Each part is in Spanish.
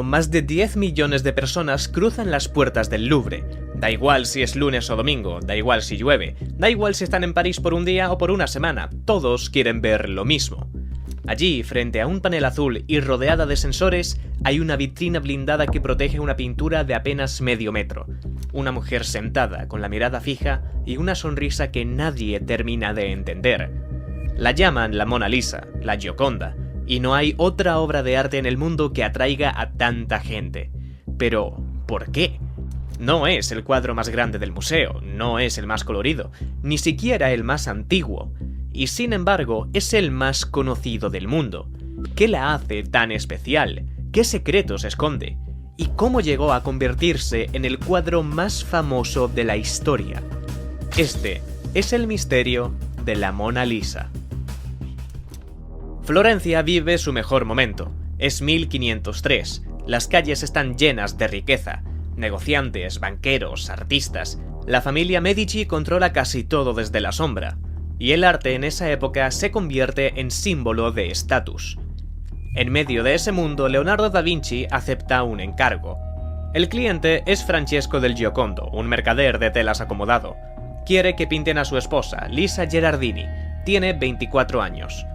Más de 10 millones de personas cruzan las puertas del Louvre. Da igual si es lunes o domingo, da igual si llueve, da igual si están en París por un día o por una semana, todos quieren ver lo mismo. Allí, frente a un panel azul y rodeada de sensores, hay una vitrina blindada que protege una pintura de apenas medio metro. Una mujer sentada, con la mirada fija y una sonrisa que nadie termina de entender. La llaman la Mona Lisa, la Gioconda, y no hay otra obra de arte en el mundo que atraiga a tanta gente. Pero, ¿por qué? No es el cuadro más grande del museo, no es el más colorido, ni siquiera el más antiguo. Y sin embargo, es el más conocido del mundo. ¿Qué la hace tan especial? ¿Qué secretos esconde? ¿Y cómo llegó a convertirse en el cuadro más famoso de la historia? Este es el misterio de la Mona Lisa. Florencia vive su mejor momento. Es 1503. Las calles están llenas de riqueza. Negociantes, banqueros, artistas. La familia Medici controla casi todo desde la sombra. Y el arte en esa época se convierte en símbolo de estatus. En medio de ese mundo, Leonardo da Vinci acepta un encargo. El cliente es Francesco del Giocondo, un mercader de telas acomodado. Quiere que pinten a su esposa, Lisa Gherardini. Tiene 24 años.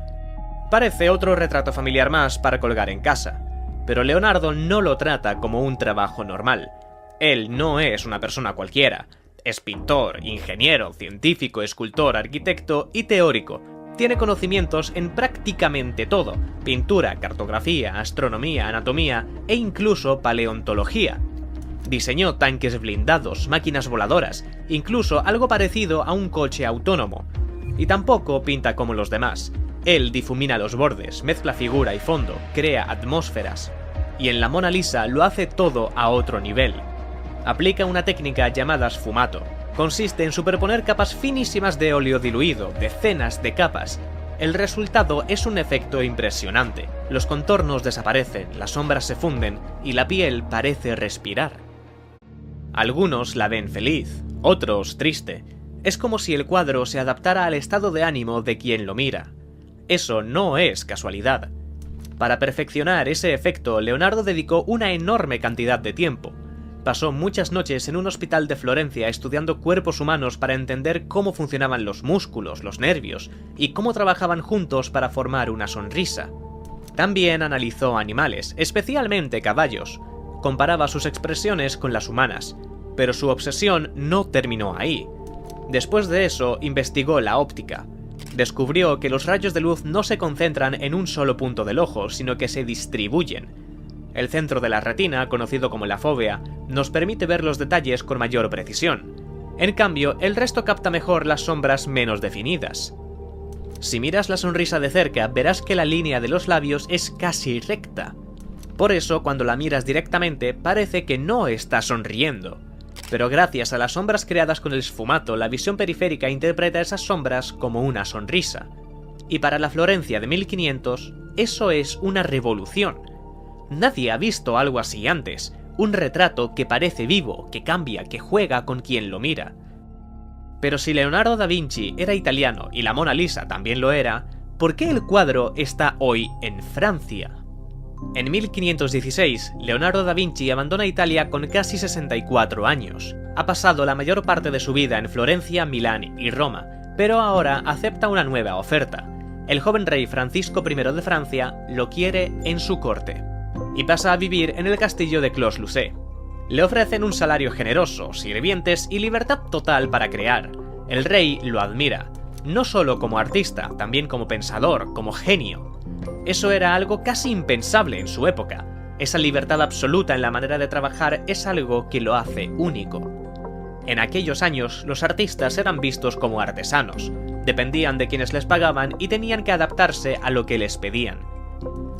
Parece otro retrato familiar más para colgar en casa, pero Leonardo no lo trata como un trabajo normal. Él no es una persona cualquiera. Es pintor, ingeniero, científico, escultor, arquitecto y teórico. Tiene conocimientos en prácticamente todo: pintura, cartografía, astronomía, anatomía e incluso paleontología. Diseñó tanques blindados, máquinas voladoras, incluso algo parecido a un coche autónomo. Y tampoco pinta como los demás. Él difumina los bordes, mezcla figura y fondo, crea atmósferas. Y en la Mona Lisa lo hace todo a otro nivel. Aplica una técnica llamada sfumato. Consiste en superponer capas finísimas de óleo diluido, decenas de capas. El resultado es un efecto impresionante. Los contornos desaparecen, las sombras se funden y la piel parece respirar. Algunos la ven feliz, otros triste. Es como si el cuadro se adaptara al estado de ánimo de quien lo mira. Eso no es casualidad. Para perfeccionar ese efecto, Leonardo dedicó una enorme cantidad de tiempo. Pasó muchas noches en un hospital de Florencia estudiando cuerpos humanos para entender cómo funcionaban los músculos, los nervios, y cómo trabajaban juntos para formar una sonrisa. También analizó animales, especialmente caballos. Comparaba sus expresiones con las humanas, pero su obsesión no terminó ahí. Después de eso, investigó la óptica. Descubrió que los rayos de luz no se concentran en un solo punto del ojo, sino que se distribuyen. El centro de la retina, conocido como la fóvea, nos permite ver los detalles con mayor precisión. En cambio, el resto capta mejor las sombras menos definidas. Si miras la sonrisa de cerca, verás que la línea de los labios es casi recta. Por eso, cuando la miras directamente, parece que no está sonriendo. Pero gracias a las sombras creadas con el sfumato, la visión periférica interpreta esas sombras como una sonrisa. Y para la Florencia de 1500, eso es una revolución. Nadie ha visto algo así antes, un retrato que parece vivo, que cambia, que juega con quien lo mira. Pero si Leonardo da Vinci era italiano y la Mona Lisa también lo era, ¿por qué el cuadro está hoy en Francia? En 1516, Leonardo da Vinci abandona Italia con casi 64 años. Ha pasado la mayor parte de su vida en Florencia, Milán y Roma, pero ahora acepta una nueva oferta. El joven rey Francisco I de Francia lo quiere en su corte, y pasa a vivir en el castillo de Clos-Lucé. Le ofrecen un salario generoso, sirvientes y libertad total para crear. El rey lo admira, no solo como artista, también como pensador, como genio. Eso era algo casi impensable en su época. Esa libertad absoluta en la manera de trabajar es algo que lo hace único. En aquellos años, los artistas eran vistos como artesanos, dependían de quienes les pagaban y tenían que adaptarse a lo que les pedían.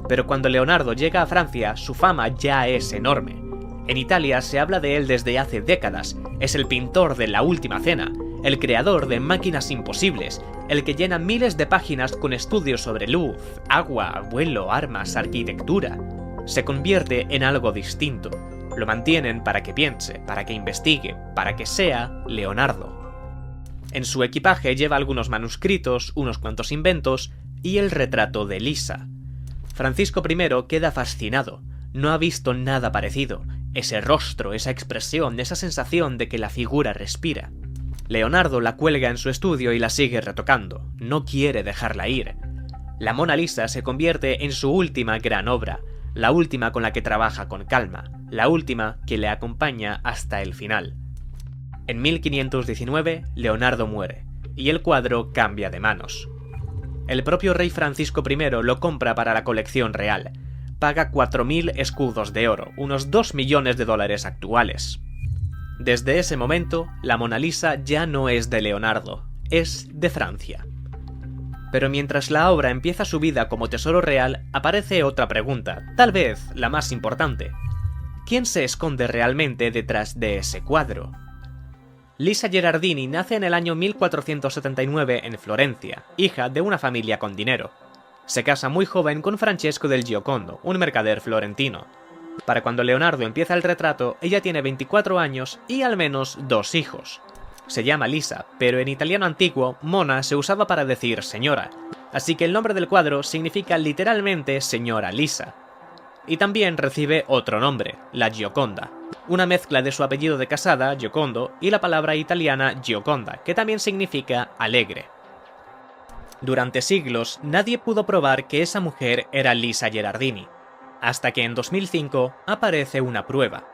Pero cuando Leonardo llega a Francia, su fama ya es enorme. En Italia se habla de él desde hace décadas. Es el pintor de La Última Cena, el creador de Máquinas Imposibles, el que llena miles de páginas con estudios sobre luz, agua, vuelo, armas, arquitectura. Se convierte en algo distinto. Lo mantienen para que piense, para que investigue, para que sea Leonardo. En su equipaje lleva algunos manuscritos, unos cuantos inventos y el retrato de Lisa. Francisco I queda fascinado. No ha visto nada parecido. Ese rostro, esa expresión, esa sensación de que la figura respira. Leonardo la cuelga en su estudio y la sigue retocando. No quiere dejarla ir. La Mona Lisa se convierte en su última gran obra, la última con la que trabaja con calma, la última que le acompaña hasta el final. En 1519, Leonardo muere, y el cuadro cambia de manos. El propio rey Francisco I lo compra para la colección real. Paga 4.000 escudos de oro, unos 2 millones de dólares actuales. Desde ese momento, la Mona Lisa ya no es de Leonardo, es de Francia. Pero mientras la obra empieza su vida como tesoro real, aparece otra pregunta, tal vez la más importante. ¿Quién se esconde realmente detrás de ese cuadro? Lisa Gherardini nace en el año 1479 en Florencia, hija de una familia con dinero. Se casa muy joven con Francesco del Giocondo, un mercader florentino. Para cuando Leonardo empieza el retrato, ella tiene 24 años y al menos 2 hijos. Se llama Lisa, pero en italiano antiguo, Mona se usaba para decir señora, así que el nombre del cuadro significa literalmente señora Lisa. Y también recibe otro nombre, la Gioconda, una mezcla de su apellido de casada, Giocondo, y la palabra italiana Gioconda, que también significa alegre. Durante siglos, nadie pudo probar que esa mujer era Lisa Gherardini, hasta que en 2005 aparece una prueba.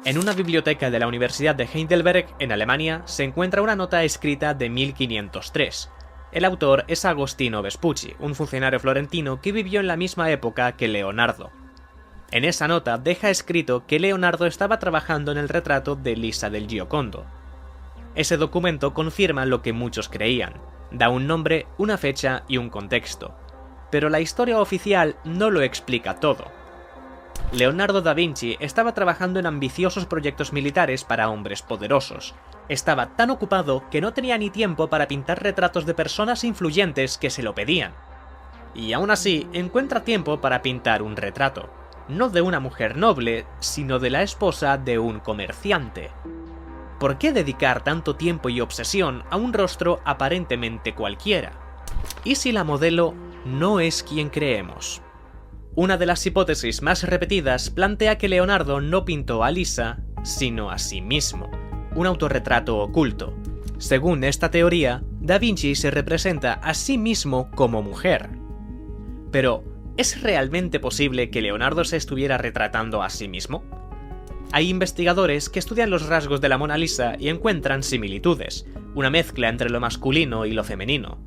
En una biblioteca de la Universidad de Heidelberg, en Alemania, se encuentra una nota escrita de 1503. El autor es Agostino Vespucci, un funcionario florentino que vivió en la misma época que Leonardo. En esa nota deja escrito que Leonardo estaba trabajando en el retrato de Lisa del Giocondo. Ese documento confirma lo que muchos creían, da un nombre, una fecha y un contexto. Pero la historia oficial no lo explica todo. Leonardo da Vinci estaba trabajando en ambiciosos proyectos militares para hombres poderosos. Estaba tan ocupado que no tenía ni tiempo para pintar retratos de personas influyentes que se lo pedían. Y aún así, encuentra tiempo para pintar un retrato. No de una mujer noble, sino de la esposa de un comerciante. ¿Por qué dedicar tanto tiempo y obsesión a un rostro aparentemente cualquiera? ¿Y si la modelo no es quien creemos? Una de las hipótesis más repetidas plantea que Leonardo no pintó a Lisa, sino a sí mismo, un autorretrato oculto. Según esta teoría, Da Vinci se representa a sí mismo como mujer. Pero, ¿es realmente posible que Leonardo se estuviera retratando a sí mismo? Hay investigadores que estudian los rasgos de la Mona Lisa y encuentran similitudes, una mezcla entre lo masculino y lo femenino.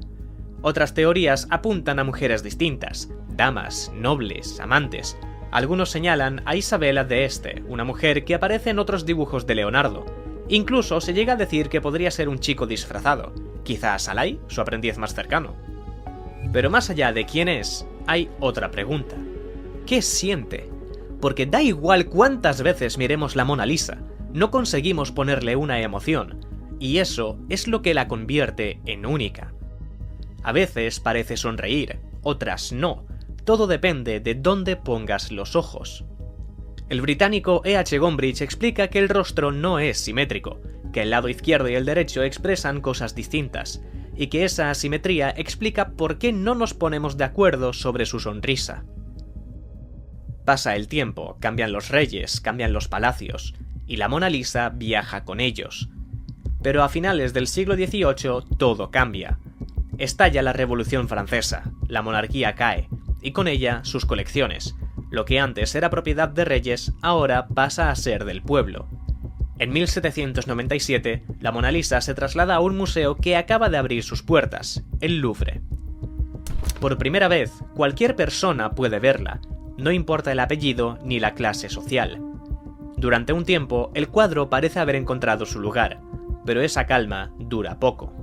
Otras teorías apuntan a mujeres distintas, damas, nobles, amantes. Algunos señalan a Isabela de Este, una mujer que aparece en otros dibujos de Leonardo. Incluso se llega a decir que podría ser un chico disfrazado, quizá Salai, su aprendiz más cercano. Pero más allá de quién es, hay otra pregunta. ¿Qué siente? Porque da igual cuántas veces miremos la Mona Lisa, no conseguimos ponerle una emoción, y eso es lo que la convierte en única. A veces parece sonreír, otras no, todo depende de dónde pongas los ojos. El británico E.H. Gombrich explica que el rostro no es simétrico, que el lado izquierdo y el derecho expresan cosas distintas, y que esa asimetría explica por qué no nos ponemos de acuerdo sobre su sonrisa. Pasa el tiempo, cambian los reyes, cambian los palacios, y la Mona Lisa viaja con ellos. Pero a finales del siglo XVIII todo cambia. Estalla la Revolución Francesa, la monarquía cae, y con ella sus colecciones. Lo que antes era propiedad de reyes, ahora pasa a ser del pueblo. En 1797, la Mona Lisa se traslada a un museo que acaba de abrir sus puertas, el Louvre. Por primera vez, cualquier persona puede verla, no importa el apellido ni la clase social. Durante un tiempo, el cuadro parece haber encontrado su lugar, pero esa calma dura poco.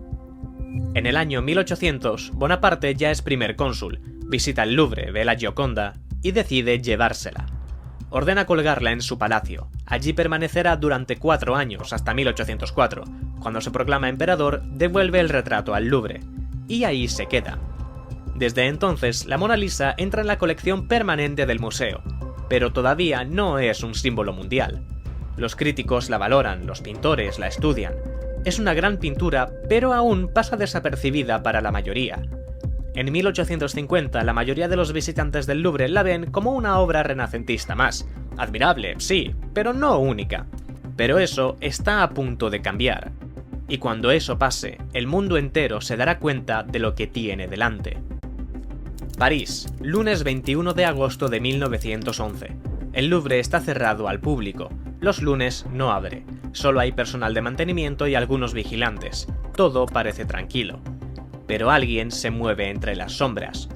En el año 1800, Bonaparte ya es primer cónsul, visita el Louvre, ve la Gioconda y decide llevársela. Ordena colgarla en su palacio. Allí permanecerá durante 4 años, hasta 1804. Cuando se proclama emperador, devuelve el retrato al Louvre. Y ahí se queda. Desde entonces, la Mona Lisa entra en la colección permanente del museo, pero todavía no es un símbolo mundial. Los críticos la valoran, los pintores la estudian. Es una gran pintura, pero aún pasa desapercibida para la mayoría. En 1850 la mayoría de los visitantes del Louvre la ven como una obra renacentista más. Admirable, sí, pero no única. Pero eso está a punto de cambiar. Y cuando eso pase, el mundo entero se dará cuenta de lo que tiene delante. París, lunes 21 de agosto de 1911. El Louvre está cerrado al público. Los lunes no abre. Solo hay personal de mantenimiento y algunos vigilantes. Todo parece tranquilo. Pero alguien se mueve entre las sombras.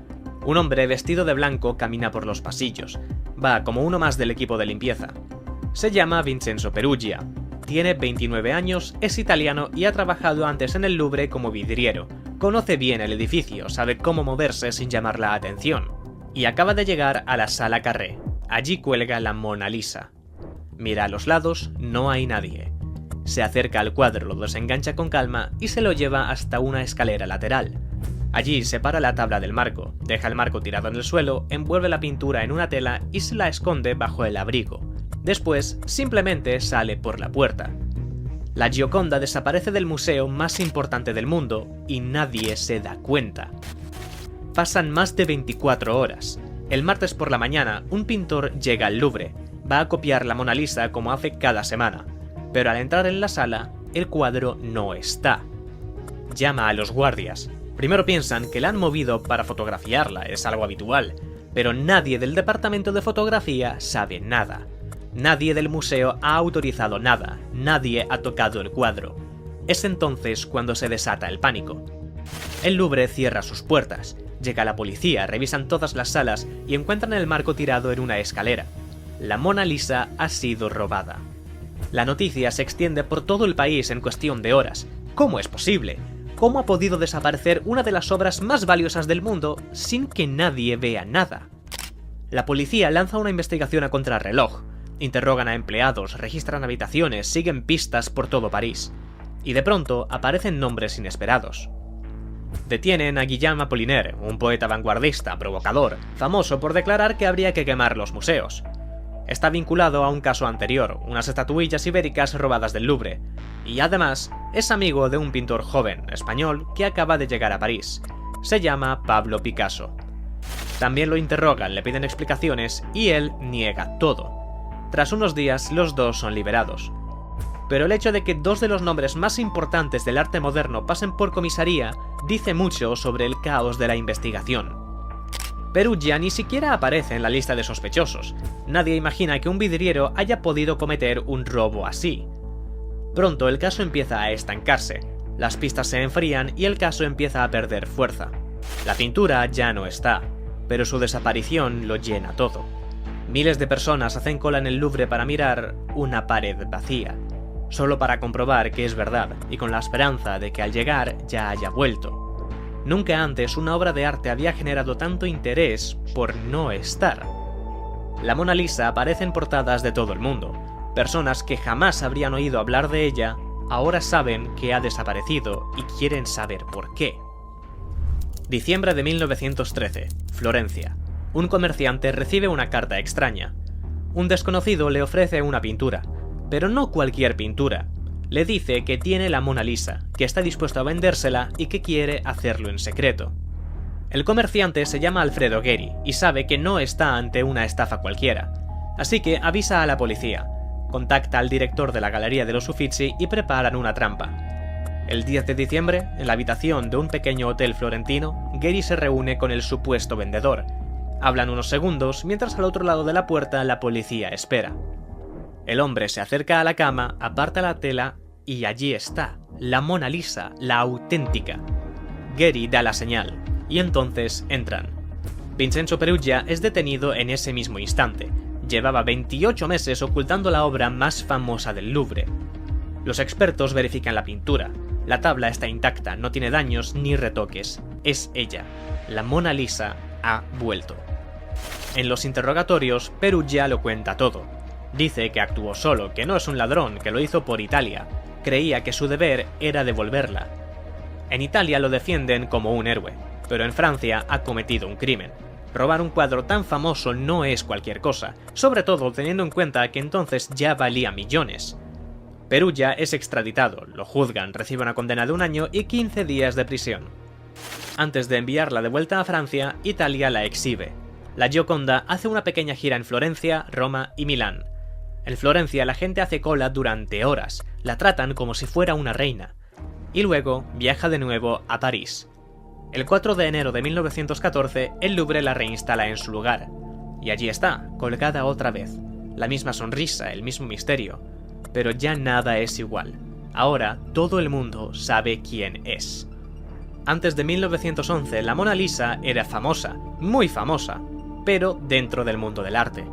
Un hombre vestido de blanco camina por los pasillos. Va como uno más del equipo de limpieza. Se llama Vincenzo Peruggia. Tiene 29 años, es italiano y ha trabajado antes en el Louvre como vidriero. Conoce bien el edificio, sabe cómo moverse sin llamar la atención. Y acaba de llegar a la Sala Carré. Allí cuelga la Mona Lisa. Mira a los lados, no hay nadie. Se acerca al cuadro, lo desengancha con calma y se lo lleva hasta una escalera lateral. Allí separa la tabla del marco, deja el marco tirado en el suelo, envuelve la pintura en una tela y se la esconde bajo el abrigo. Después, simplemente sale por la puerta. La Gioconda desaparece del museo más importante del mundo y nadie se da cuenta. Pasan más de 24 horas. El martes por la mañana, un pintor llega al Louvre. Va a copiar la Mona Lisa como hace cada semana. Pero al entrar en la sala, el cuadro no está. Llama a los guardias. Primero piensan que la han movido para fotografiarla, es algo habitual, pero nadie del departamento de fotografía sabe nada. Nadie del museo ha autorizado nada, nadie ha tocado el cuadro. Es entonces cuando se desata el pánico. El Louvre cierra sus puertas, llega la policía, revisan todas las salas y encuentran el marco tirado en una escalera. La Mona Lisa ha sido robada. La noticia se extiende por todo el país en cuestión de horas. ¿Cómo es posible? ¿Cómo ha podido desaparecer una de las obras más valiosas del mundo sin que nadie vea nada? La policía lanza una investigación a contrarreloj. Interrogan a empleados, registran habitaciones, siguen pistas por todo París. Y de pronto aparecen nombres inesperados. Detienen a Guillaume Apollinaire, un poeta vanguardista, provocador, famoso por declarar que habría que quemar los museos. Está vinculado a un caso anterior, unas estatuillas ibéricas robadas del Louvre, y además es amigo de un pintor joven, español, que acaba de llegar a París. Se llama Pablo Picasso. También lo interrogan, le piden explicaciones y él niega todo. Tras unos días, los dos son liberados. Pero el hecho de que dos de los nombres más importantes del arte moderno pasen por comisaría dice mucho sobre el caos de la investigación. Peruggia ni siquiera aparece en la lista de sospechosos. Nadie imagina que un vidriero haya podido cometer un robo así. Pronto el caso empieza a estancarse, las pistas se enfrían y el caso empieza a perder fuerza. La pintura ya no está, pero su desaparición lo llena todo. Miles de personas hacen cola en el Louvre para mirar una pared vacía, solo para comprobar que es verdad y con la esperanza de que al llegar ya haya vuelto. Nunca antes una obra de arte había generado tanto interés por no estar. La Mona Lisa aparece en portadas de todo el mundo. Personas que jamás habrían oído hablar de ella, ahora saben que ha desaparecido y quieren saber por qué. Diciembre de 1913, Florencia. Un comerciante recibe una carta extraña. Un desconocido le ofrece una pintura, pero no cualquier pintura. Le dice que tiene la Mona Lisa, que está dispuesto a vendérsela y que quiere hacerlo en secreto. El comerciante se llama Alfredo Gheri y sabe que no está ante una estafa cualquiera, así que avisa a la policía, contacta al director de la Galería de los Uffizi y preparan una trampa. El 10 de diciembre, en la habitación de un pequeño hotel florentino, Gheri se reúne con el supuesto vendedor. Hablan unos segundos mientras al otro lado de la puerta la policía espera. El hombre se acerca a la cama, aparta la tela y allí está, la Mona Lisa, la auténtica. Gheri da la señal, y entonces entran. Vincenzo Peruggia es detenido en ese mismo instante. Llevaba 28 meses ocultando la obra más famosa del Louvre. Los expertos verifican la pintura. La tabla está intacta, no tiene daños ni retoques. Es ella. La Mona Lisa ha vuelto. En los interrogatorios, Peruggia lo cuenta todo. Dice que actuó solo, que no es un ladrón, que lo hizo por Italia. Creía que su deber era devolverla. En Italia lo defienden como un héroe, pero en Francia ha cometido un crimen. Robar un cuadro tan famoso no es cualquier cosa, sobre todo teniendo en cuenta que entonces ya valía millones. Peruggia es extraditado, lo juzgan, recibe una condena de 1 año y 15 días de prisión. Antes de enviarla de vuelta a Francia, Italia la exhibe. La Gioconda hace una pequeña gira en Florencia, Roma y Milán. En Florencia la gente hace cola durante horas, la tratan como si fuera una reina. Y luego viaja de nuevo a París. El 4 de enero de 1914, el Louvre la reinstala en su lugar. Y allí está, colgada otra vez. La misma sonrisa, el mismo misterio. Pero ya nada es igual. Ahora todo el mundo sabe quién es. Antes de 1911, la Mona Lisa era famosa, muy famosa, pero dentro del mundo del arte.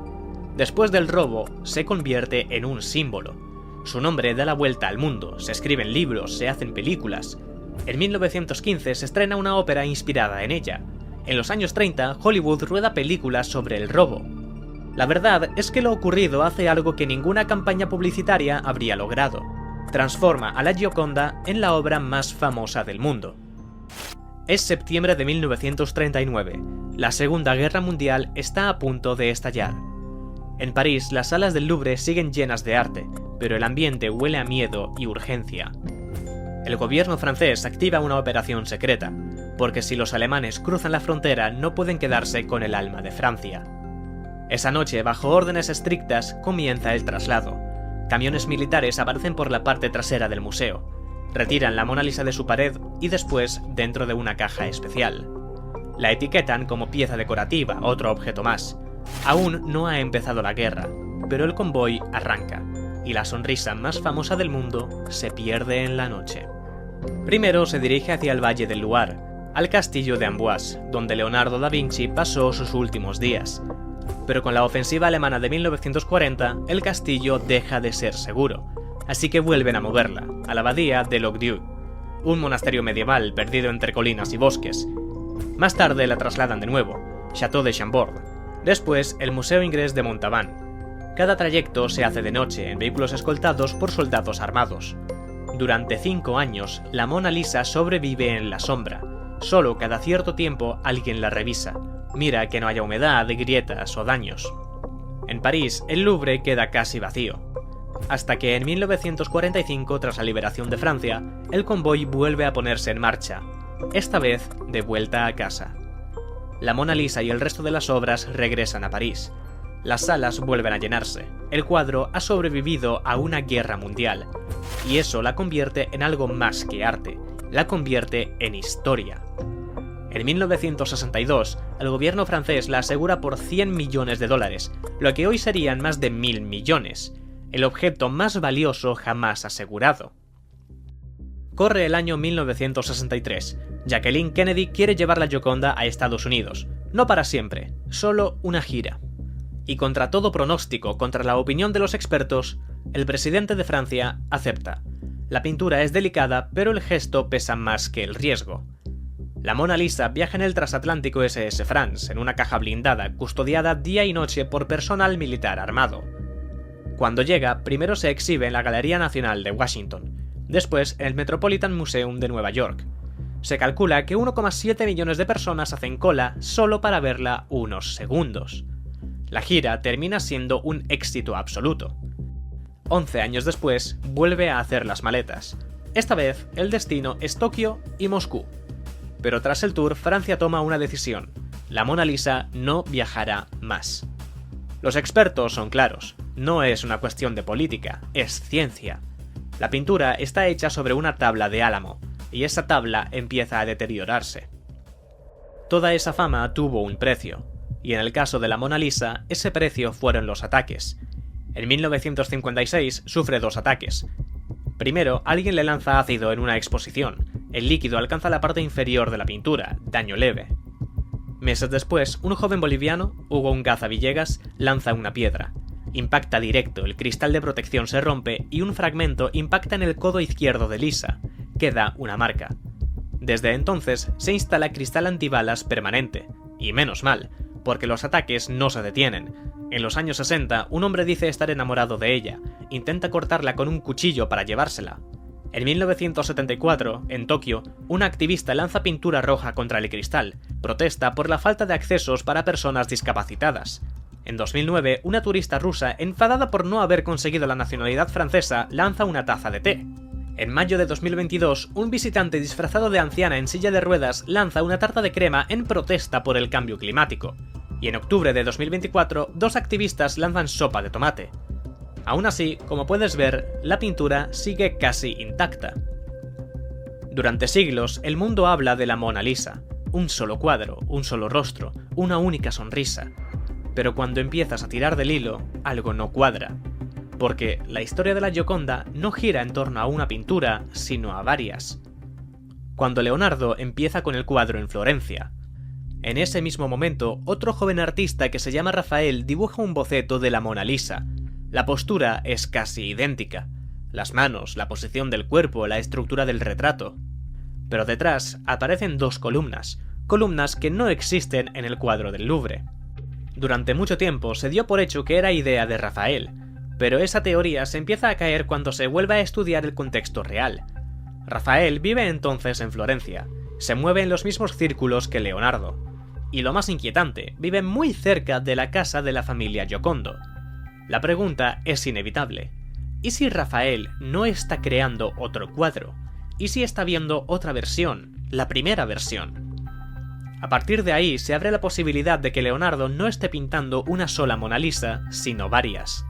Después del robo, se convierte en un símbolo. Su nombre da la vuelta al mundo, se escriben libros, se hacen películas. En 1915 se estrena una ópera inspirada en ella. En los años 30, Hollywood rueda películas sobre el robo. La verdad es que lo ocurrido hace algo que ninguna campaña publicitaria habría logrado. Transforma a la Gioconda en la obra más famosa del mundo. Es septiembre de 1939. La Segunda Guerra Mundial está a punto de estallar. En París, las salas del Louvre siguen llenas de arte, pero el ambiente huele a miedo y urgencia. El gobierno francés activa una operación secreta, porque si los alemanes cruzan la frontera no pueden quedarse con el alma de Francia. Esa noche, bajo órdenes estrictas, comienza el traslado. Camiones militares aparecen por la parte trasera del museo. Retiran la Mona Lisa de su pared y después dentro de una caja especial. La etiquetan como pieza decorativa, otro objeto más. Aún no ha empezado la guerra, pero el convoy arranca, y la sonrisa más famosa del mundo se pierde en la noche. Primero se dirige hacia el Valle del Loire, al castillo de Amboise, donde Leonardo da Vinci pasó sus últimos días. Pero con la ofensiva alemana de 1940, el castillo deja de ser seguro, así que vuelven a moverla, a la abadía de Locdieu, un monasterio medieval perdido entre colinas y bosques. Más tarde la trasladan de nuevo, Château de Chambord, después el Museo Inglés de Montauban. Cada trayecto se hace de noche en vehículos escoltados por soldados armados. Durante 5 años, la Mona Lisa sobrevive en la sombra. Solo cada cierto tiempo alguien la revisa, mira que no haya humedad, grietas o daños. En París, el Louvre queda casi vacío. Hasta que en 1945, tras la liberación de Francia, el convoy vuelve a ponerse en marcha, esta vez de vuelta a casa. La Mona Lisa y el resto de las obras regresan a París. Las salas vuelven a llenarse. El cuadro ha sobrevivido a una guerra mundial, y eso la convierte en algo más que arte, la convierte en historia. En 1962, el gobierno francés la asegura por 100 millones de dólares, lo que hoy serían más de 1.000 millones, el objeto más valioso jamás asegurado. Corre el año 1963. Jacqueline Kennedy quiere llevar la Gioconda a Estados Unidos, no para siempre, solo una gira. Y contra todo pronóstico, contra la opinión de los expertos, el presidente de Francia acepta. La pintura es delicada, pero el gesto pesa más que el riesgo. La Mona Lisa viaja en el transatlántico SS France, en una caja blindada, custodiada día y noche por personal militar armado. Cuando llega, primero se exhibe en la Galería Nacional de Washington, después en el Metropolitan Museum de Nueva York. Se calcula que 1,7 millones de personas hacen cola solo para verla unos segundos. La gira termina siendo un éxito absoluto. 11 años después, vuelve a hacer las maletas. Esta vez, el destino es Tokio y Moscú. Pero tras el tour, Francia toma una decisión. La Mona Lisa no viajará más. Los expertos son claros. No es una cuestión de política, es ciencia. La pintura está hecha sobre una tabla de álamo, y esa tabla empieza a deteriorarse. Toda esa fama tuvo un precio, y en el caso de la Mona Lisa, ese precio fueron los ataques. En 1956 sufre 2 ataques. Primero, alguien le lanza ácido en una exposición. El líquido alcanza la parte inferior de la pintura, daño leve. Meses después, un joven boliviano, Hugo Ungaza Villegas, lanza una piedra. Impacta directo, el cristal de protección se rompe y un fragmento impacta en el codo izquierdo de Lisa. Queda una marca. Desde entonces se instala cristal antibalas permanente. Y menos mal, porque los ataques no se detienen. En los años 60, un hombre dice estar enamorado de ella, intenta cortarla con un cuchillo para llevársela. En 1974, en Tokio, una activista lanza pintura roja contra el cristal, protesta por la falta de accesos para personas discapacitadas. En 2009, una turista rusa, enfadada por no haber conseguido la nacionalidad francesa, lanza una taza de té. En mayo de 2022, un visitante disfrazado de anciana en silla de ruedas lanza una tarta de crema en protesta por el cambio climático. Y en octubre de 2024, dos activistas lanzan sopa de tomate. Aún así, como puedes ver, la pintura sigue casi intacta. Durante siglos, el mundo habla de la Mona Lisa. Un solo cuadro, un solo rostro, una única sonrisa. Pero cuando empiezas a tirar del hilo, algo no cuadra. Porque la historia de la Gioconda no gira en torno a una pintura, sino a varias. Cuando Leonardo empieza con el cuadro en Florencia. En ese mismo momento, otro joven artista que se llama Rafael dibuja un boceto de la Mona Lisa. La postura es casi idéntica. Las manos, la posición del cuerpo, la estructura del retrato. Pero detrás aparecen dos columnas que no existen en el cuadro del Louvre. Durante mucho tiempo se dio por hecho que era idea de Rafael, pero esa teoría se empieza a caer cuando se vuelve a estudiar el contexto real. Rafael vive entonces en Florencia, se mueve en los mismos círculos que Leonardo, y lo más inquietante, vive muy cerca de la casa de la familia Giocondo. La pregunta es inevitable. ¿Y si Rafael no está creando otro cuadro? ¿Y si está viendo otra versión, la primera versión? A partir de ahí se abre la posibilidad de que Leonardo no esté pintando una sola Mona Lisa, sino varias.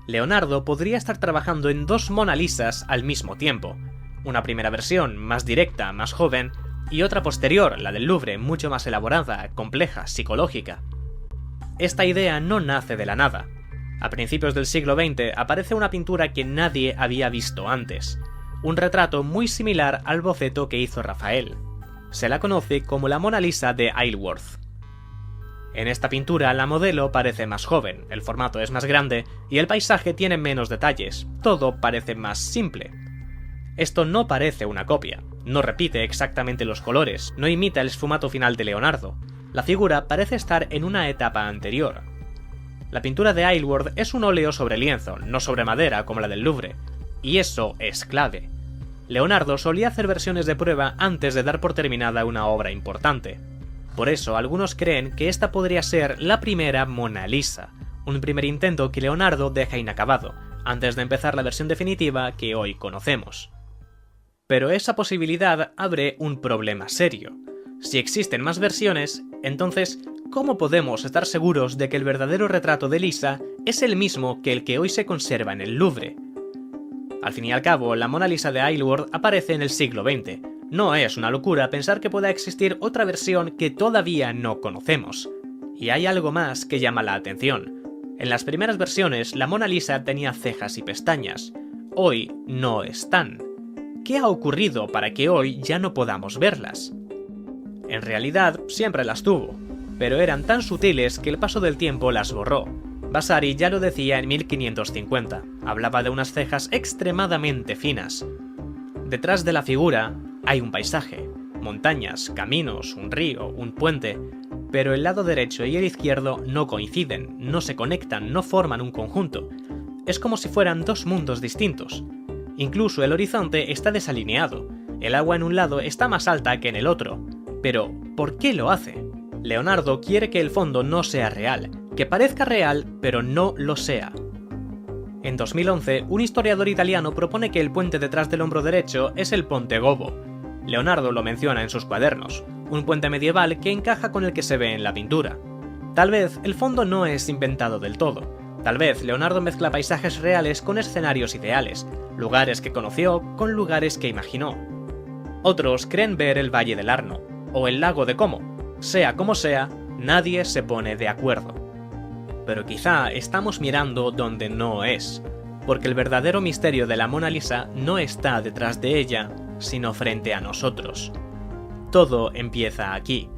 Leonardo podría estar trabajando en dos Mona Lisas al mismo tiempo, una primera versión más directa, más joven, y otra posterior, la del Louvre, mucho más elaborada, compleja, psicológica. Esta idea no nace de la nada. A principios del siglo XX aparece una pintura que nadie había visto antes, un retrato muy similar al boceto que hizo Rafael. Se la conoce como la Mona Lisa de Isleworth. En esta pintura la modelo parece más joven, el formato es más grande y el paisaje tiene menos detalles, todo parece más simple. Esto no parece una copia, no repite exactamente los colores, no imita el esfumato final de Leonardo. La figura parece estar en una etapa anterior. La pintura de Isleworth es un óleo sobre lienzo, no sobre madera como la del Louvre, y eso es clave. Leonardo solía hacer versiones de prueba antes de dar por terminada una obra importante. Por eso, algunos creen que esta podría ser la primera Mona Lisa, un primer intento que Leonardo deja inacabado, antes de empezar la versión definitiva que hoy conocemos. Pero esa posibilidad abre un problema serio. Si existen más versiones, entonces, ¿cómo podemos estar seguros de que el verdadero retrato de Lisa es el mismo que el que hoy se conserva en el Louvre? Al fin y al cabo, la Mona Lisa de Isleworth aparece en el siglo XX. No es una locura pensar que pueda existir otra versión que todavía no conocemos. Y hay algo más que llama la atención. En las primeras versiones, la Mona Lisa tenía cejas y pestañas. Hoy no están. ¿Qué ha ocurrido para que hoy ya no podamos verlas? En realidad, siempre las tuvo, pero eran tan sutiles que el paso del tiempo las borró. Vasari ya lo decía en 1550, hablaba de unas cejas extremadamente finas. Detrás de la figura hay un paisaje, montañas, caminos, un río, un puente, pero el lado derecho y el izquierdo no coinciden, no se conectan, no forman un conjunto. Es como si fueran dos mundos distintos. Incluso el horizonte está desalineado, el agua en un lado está más alta que en el otro. Pero, ¿por qué lo hace? Leonardo quiere que el fondo no sea real, que parezca real, pero no lo sea. En 2011, un historiador italiano propone que el puente detrás del hombro derecho es el Ponte Gobbo. Leonardo lo menciona en sus cuadernos, un puente medieval que encaja con el que se ve en la pintura. Tal vez el fondo no es inventado del todo. Tal vez Leonardo mezcla paisajes reales con escenarios ideales, lugares que conoció con lugares que imaginó. Otros creen ver el Valle del Arno, o el lago de Como. Sea como sea, nadie se pone de acuerdo. Pero quizá estamos mirando donde no es, porque el verdadero misterio de la Mona Lisa no está detrás de ella, sino frente a nosotros. Todo empieza aquí.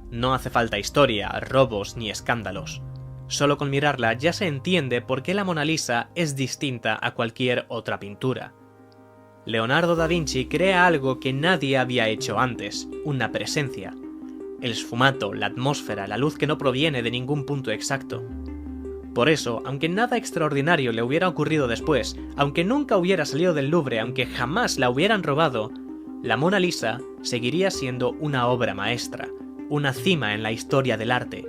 No hace falta historia, robos ni escándalos. Solo con mirarla ya se entiende por qué la Mona Lisa es distinta a cualquier otra pintura. Leonardo da Vinci crea algo que nadie había hecho antes, una presencia. El sfumato, la atmósfera, la luz que no proviene de ningún punto exacto. Por eso, aunque nada extraordinario le hubiera ocurrido después, aunque nunca hubiera salido del Louvre, aunque jamás la hubieran robado, la Mona Lisa seguiría siendo una obra maestra, una cima en la historia del arte.